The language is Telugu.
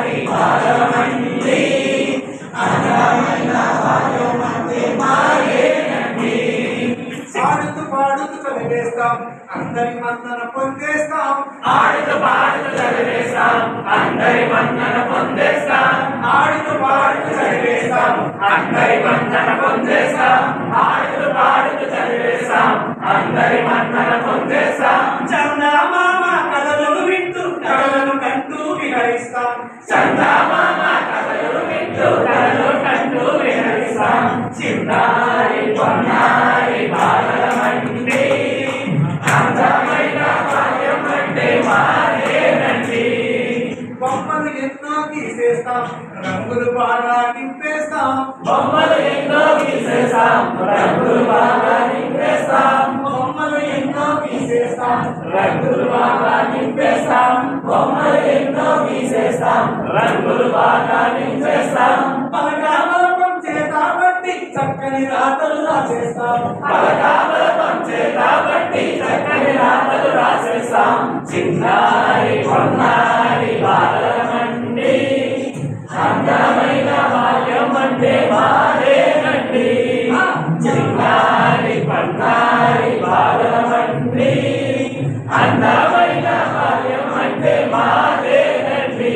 చిన్నారి బాలమండి అందమైన బాల్యమంటే మాయేనండి ఆడుతూ పాడుతూ చదివేస్తాం అందరి మన్నన పొందేస్తాం ఆడుతూ పాడుతూ చదివేస్తాం అందరి మన్నన పొందేస్తాం ఆడుతూ పాడుతూ చదివేస్తాం అందరి మన్నన పొందేస్తాం ఆడుతూ పాడుతూ చదివేస్తాం అందరి మన్నన పొందేస్తాం చందమామ కథలను వింటూ కథలను కంటూ విహరిస్తాం చందమామ కథలను వింటూ కథలు కంటూ విహరిస్తాం చిన్నారి పొన్నారి బాలమండి అందమైన బాల్యమంటే మాయేనండి బొమ్మలు ఎన్నో గీసేస్తాం రంగులు బాగా నింపేస్తాం బొమ్మలు ఎన్నో గీసేస్తాం రంగులు బాగా నింపేస్తాం బొమ్మలు ఎన్నో గీసేస్తాం రంగులు బాగా నింపేస్తాం బొమ్మలు ఎన్నో గీసేస్తాం రంగులు బాగా నింపేస్తాం పలకాబలపం చేత బట్టి చక్కని రాతలు రాసేస్తాం పలకాబలపం చేత బట్టి చక్కని రాతలు రాసేస్తాం చిన్నారి పొన్నారి బాలమండి అందమైన బాల్యమంటే మాయేనండి చిన్నారి పొన్నారి బాలమండి అందమైన బాల్యమంటే మాయేనండి